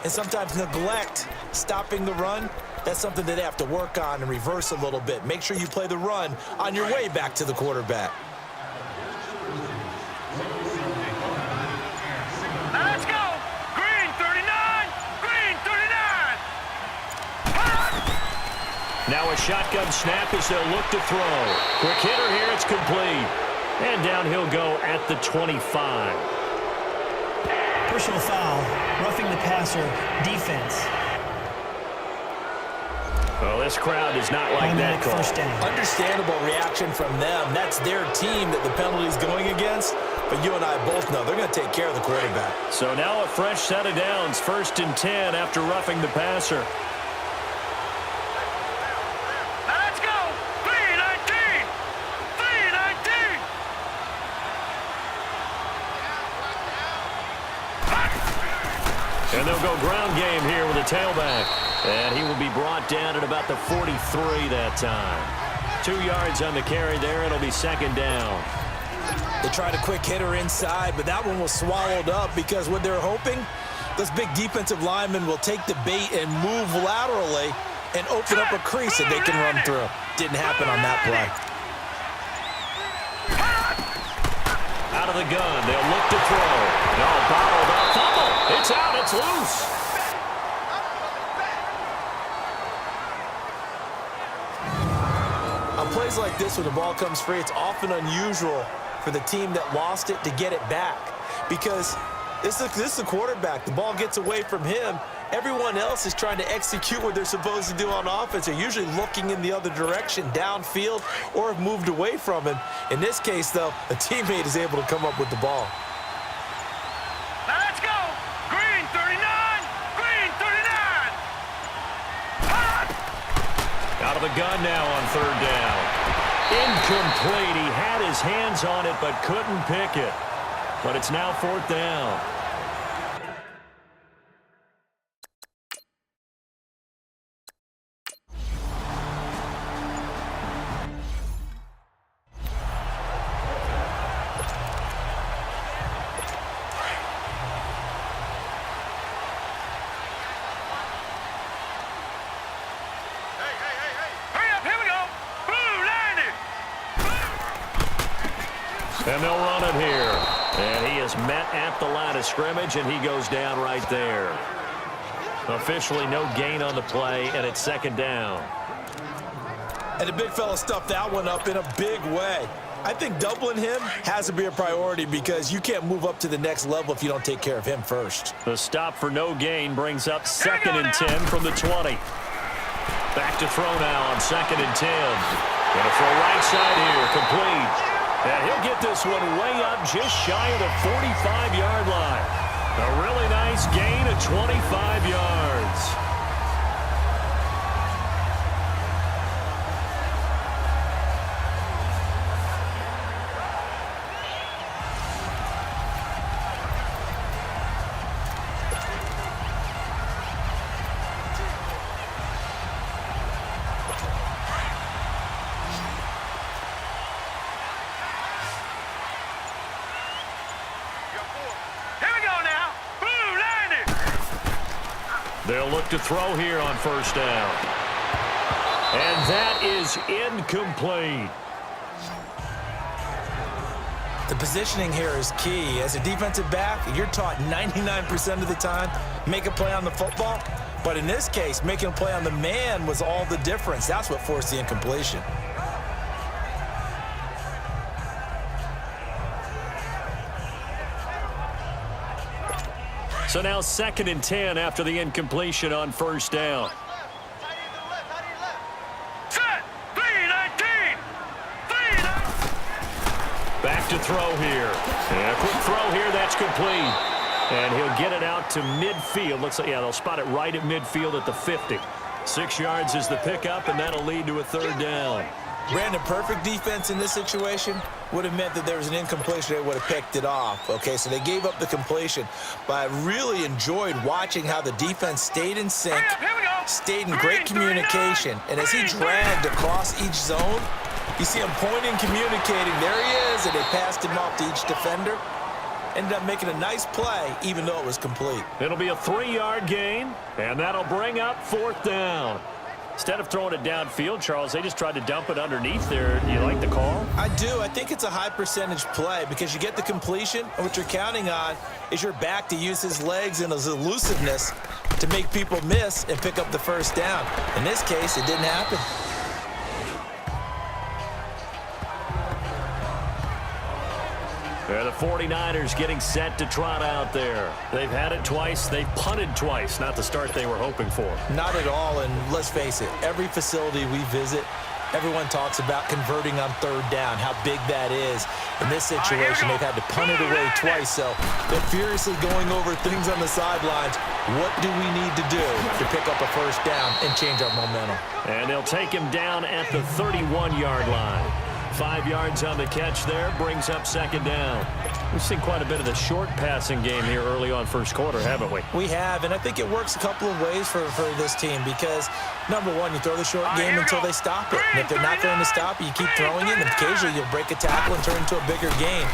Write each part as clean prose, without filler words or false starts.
and sometimes neglect stopping the run. That's something that they have to work on and reverse a little bit. Make sure you play the run on your way back to the quarterback. Let's go. Green 39. Green 39. Now a shotgun snap as they'll look to throw. Quick hitter here. It's complete. And down he'll go at the 25. Personal foul, roughing the passer, defense. Well, this crowd does not like that call. First down. Understandable reaction from them. That's their team that the penalty's going against. But you and I both know they're going to take care of the quarterback. So now a fresh set of downs. 1st and 10 after roughing the passer. Let's go. 319. 319. And they'll go ground game here with a tailback. And he will be brought down at about the 43 that time. 2 yards on the carry there. It'll be 2nd down. They tried a quick hitter inside, but that one was swallowed up because what they're hoping, those big defensive linemen will take the bait and move laterally and open up a crease that they can run through. Didn't happen on that play. Out of the gun. They'll look to throw. No, bottled up. Fumble. It's out. It's loose. On plays like this, when the ball comes free, it's often unusual for the team that lost it to get it back because this is the quarterback. The ball gets away from him. Everyone else is trying to execute what they're supposed to do on offense. They're usually looking in the other direction, downfield, or have moved away from him. In this case, though, a teammate is able to come up with the ball. Let's go. Green 39. Green 39. Out of the gun now on 3rd down. Incomplete. He had his hands on it but couldn't pick it. But it's now 4th down. And they'll run it here. And he is met at the line of scrimmage, and he goes down right there. Officially no gain on the play, and it's 2nd down. And the big fella stuffed that one up in a big way. I think doubling him has to be a priority because you can't move up to the next level if you don't take care of him first. The stop for no gain brings up 2nd and 10 from the 20. Back to throw now on 2nd and 10. Going to throw right side here, complete. And he'll get this one way up just shy of the 45-yard line. A really nice gain of 25 yards. They'll look to throw here on 1st down. And that is incomplete. The positioning here is key. As a defensive back, you're taught 99% of the time, make a play on the football. But in this case, making a play on the man was all the difference. That's what forced the incompletion. So now 2nd and 10 after the incompletion on 1st down. Set. 319. 319. Back to throw here. And a quick throw here. That's complete. And he'll get it out to midfield. Looks like, yeah, they'll spot it right at midfield at the 50. 6 yards is the pickup, and that'll lead to a 3rd down. Brandon, perfect defense in this situation would have meant that there was an incompletion. They would have picked it off. Okay, so they gave up the completion. But I really enjoyed watching how the defense stayed in sync, stayed in great communication. And as he dragged across each zone, you see him pointing, communicating. There he is, and they passed him off to each defender. ended up making a nice play, even though it was complete. It'll be a 3-yard gain, and that'll bring up 4th down. Instead of throwing it downfield, Charles, they just tried to dump it underneath there. Do you like the call? I do. I think it's a high percentage play because you get the completion, and what you're counting on is your back to use his legs and his elusiveness to make people miss and pick up the first down. In this case, it didn't happen. The 49ers getting set to trot out there. They've had it twice. They've punted twice. Not the start they were hoping for. Not at all, and let's face it, every facility we visit, everyone talks about converting on 3rd down, how big that is. In this situation, they've had to punt it away twice, so they're furiously going over things on the sidelines. What do we need to do to pick up a first down and change our momentum? And they'll take him down at the 31-yard line. 5 yards on the catch there, brings up 2nd down. We've seen quite a bit of the short passing game here early on first quarter, haven't we? We have, and I think it works a couple of ways for this team because, number one, you throw the short game until they stop it. And if they're not going to stop it, you keep throwing it, and occasionally you'll break a tackle and turn into a bigger gain.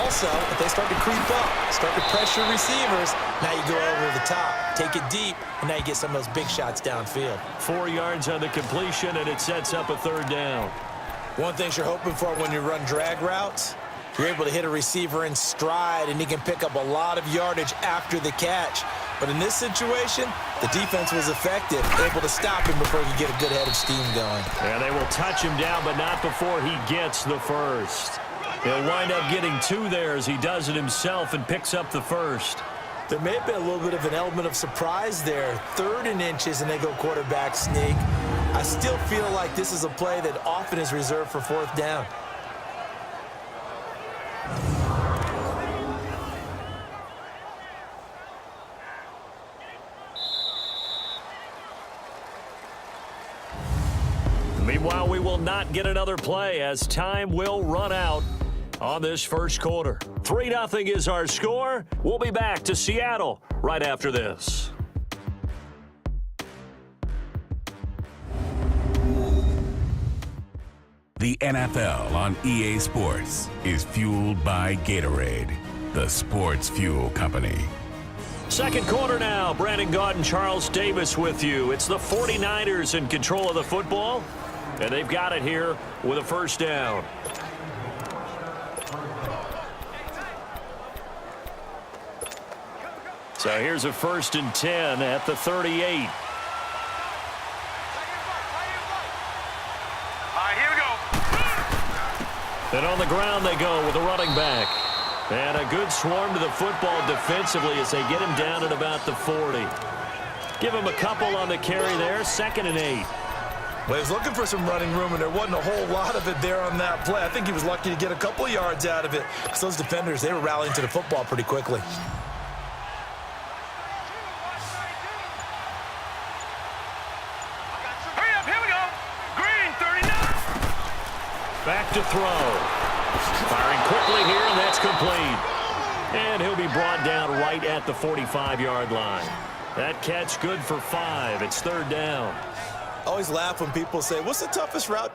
Also, if they start to creep up, start to pressure receivers, now you go over the top, take it deep, and now you get some of those big shots downfield. 4 yards on the completion, and it sets up a 3rd down. One thing you're hoping for when you run drag routes, you're able to hit a receiver in stride, and he can pick up a lot of yardage after the catch. But in this situation, the defense was effective, able to stop him before he could get a good head of steam going. And they will touch him down, but not before he gets the first. He'll wind up getting 2 there as he does it himself and picks up the first. There may have been a little bit of an element of surprise there. 3rd and inches, and they go quarterback sneak. I still feel like this is a play that often is reserved for 4th down. Meanwhile, we will not get another play as time will run out on this first quarter. 3-0 is our score. We'll be back to Seattle right after this. The NFL on EA Sports is fueled by Gatorade, the sports fuel company. Second quarter now. Brandon Gaudin and Charles Davis with you. It's the 49ers in control of the football, and they've got it here with a first down. So here's a 1st and 10 at the 38. And on the ground they go with a running back. And a good swarm to the football defensively as they get him down at about the 40. Give him a couple on the carry there. 2nd and 8. Well, he was looking for some running room, and there wasn't a whole lot of it there on that play. I think he was lucky to get a couple of yards out of it because those defenders, they were rallying to the football pretty quickly. Hurry up, here we go. Green, 39. Back to throw. Firing quickly here, and that's complete. And he'll be brought down right at the 45-yard line. That catch good for 5. It's 3rd down. I always laugh when people say, what's the toughest route?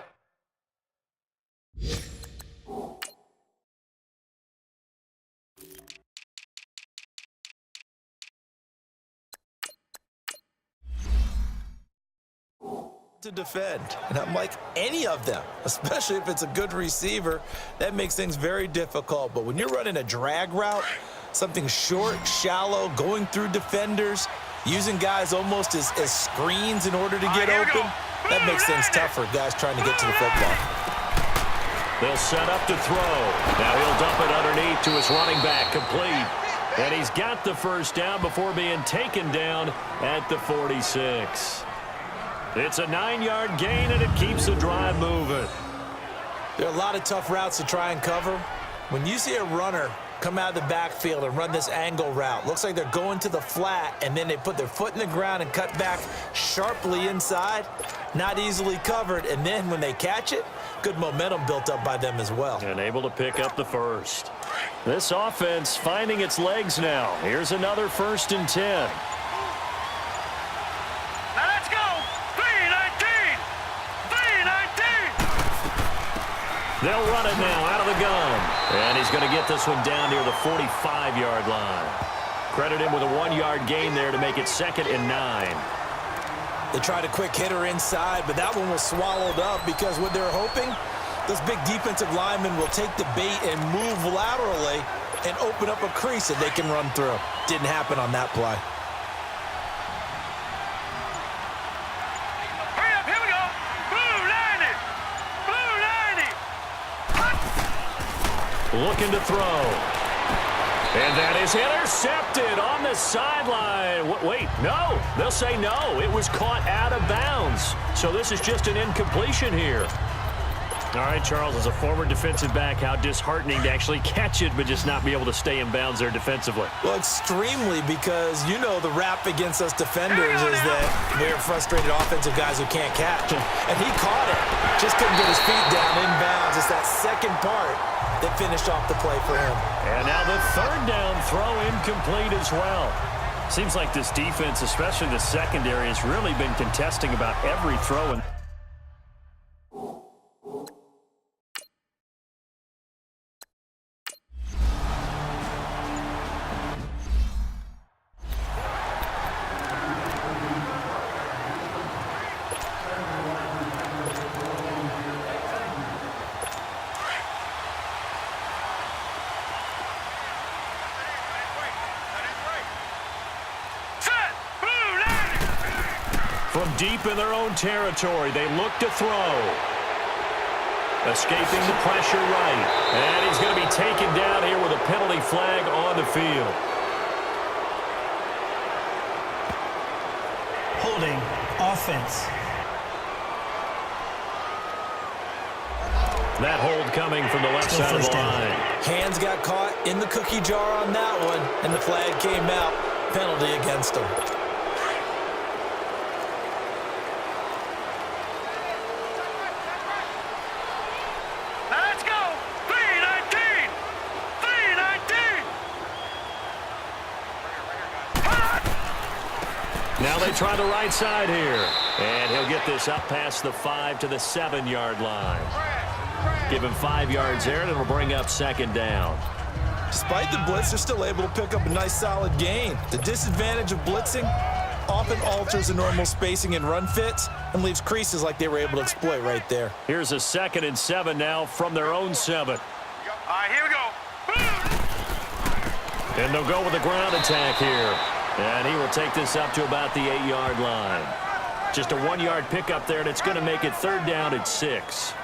To defend, and I'm like, any of them, especially if it's a good receiver, that makes things very difficult. But when you're running a drag route, something short, shallow, going through defenders, using guys almost as screens in order to get open, that makes things tough for guys trying to get to the football. They'll set up to throw. Now he'll dump it underneath to his running back, complete. And he's got the first down before being taken down at the 46. It's a 9-yard gain, and it keeps the drive moving. There are a lot of tough routes to try and cover. When you see a runner come out of the backfield and run this angle route, looks like they're going to the flat, and then they put their foot in the ground and cut back sharply inside, not easily covered. And then when they catch it, good momentum built up by them as well. And able to pick up the first. This offense finding its legs now. Here's another 1st and 10. Now let's go. 3-19. 3-19. They'll run it now out of the gun. And he's going to get this one down near the 45-yard line. Credit him with a 1-yard gain there to make it 2nd and 9. They tried a quick hitter inside, but that one was swallowed up because what they're hoping, this big defensive lineman will take the bait and move laterally and open up a crease that they can run through. Didn't happen on that play. Hurry up, here we go. Blue 90. Blue 90. Looking to throw. And that is intercepted on the sideline. Wait, no. They'll say no. It was caught out of bounds. So this is just an incompletion here. All right, Charles, as a former defensive back, how disheartening to actually catch it but just not be able to stay in bounds there defensively. Well, extremely, because you know the rap against us defenders is that we're frustrated offensive guys who can't catch. And he caught it. Just couldn't get his feet down in bounds. It's that second part that finished off the play for him. And now the 3rd down throw incomplete as well. Seems like this defense, especially the secondary, has really been contesting about every throw. From deep in their own territory, they look to throw. Escaping the pressure right. And he's going to be taken down here with a penalty flag on the field. Holding offense. That hold coming from the left side of the line. Hands got caught in the cookie jar on that one, and the flag came out. Penalty against them. Now they try the right side here. And he'll get this up past the 5 to the 7-yard line. Give him 5 yards there, and it'll bring up 2nd down. Despite the blitz, they're still able to pick up a nice solid gain. The disadvantage of blitzing often alters the normal spacing and run fits and leaves creases like they were able to exploit right there. Here's a 2nd and 7 now from their own 7. All right, here we go. And they'll go with a ground attack here. And he will take this up to about the 8-yard line. Just a 1-yard pickup there, and it's going to make it 3rd down at 6.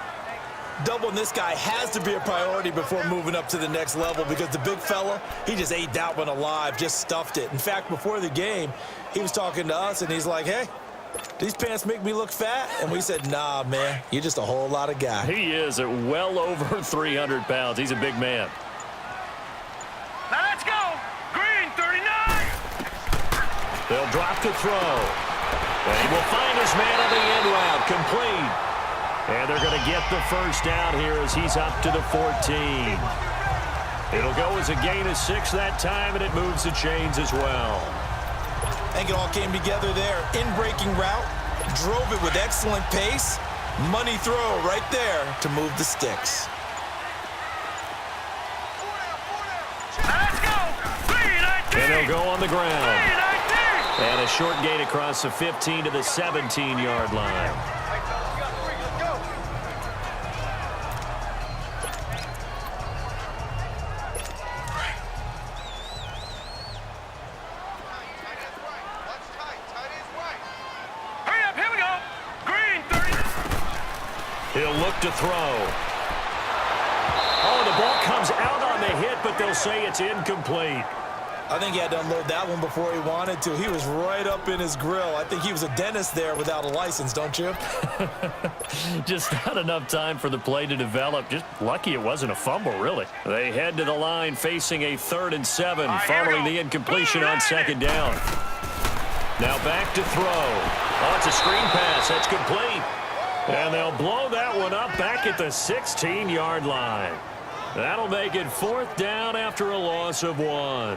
Doubling this guy has to be a priority before moving up to the next level, because the big fella, he just ate that one alive, just stuffed it. In fact, before the game, he was talking to us, and he's like, hey, these pants make me look fat? And we said, nah, man, you're just a whole lot of guy. He is at well over 300 pounds. He's a big man. Now let's go. Green 39. They'll drop to throw. And he will find his man on the end route, complete. And they're going to get the 1st down here as he's up to the 14. It'll go as a gain of 6 that time, and it moves the chains as well. I think it all came together there. In-breaking route, drove it with excellent pace. Money throw right there to move the sticks. Let's go. Green 19. And they'll go on the ground. And a short gain across the 15 to the 17-yard line. Hurry up, here we go. Green 30. He'll look to throw. Oh, the ball comes out on the hit, but they'll say it's incomplete. I think he had to unload that one before he wanted to. He was right up in his grill. I think he was a dentist there without a license, don't you? Just not enough time for the play to develop. Just lucky it wasn't a fumble, really. They head to the line facing a 3rd and 7 following the incompletion on 2nd down. Now back to throw. Oh, it's a screen pass. That's complete. And they'll blow that one up back at the 16-yard line. That'll make it 4th down after a loss of 1.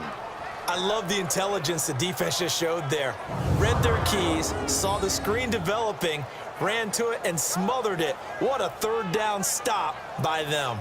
I love the intelligence the defense just showed there. Read their keys, saw the screen developing, ran to it, and smothered it. What a 3rd down stop by them.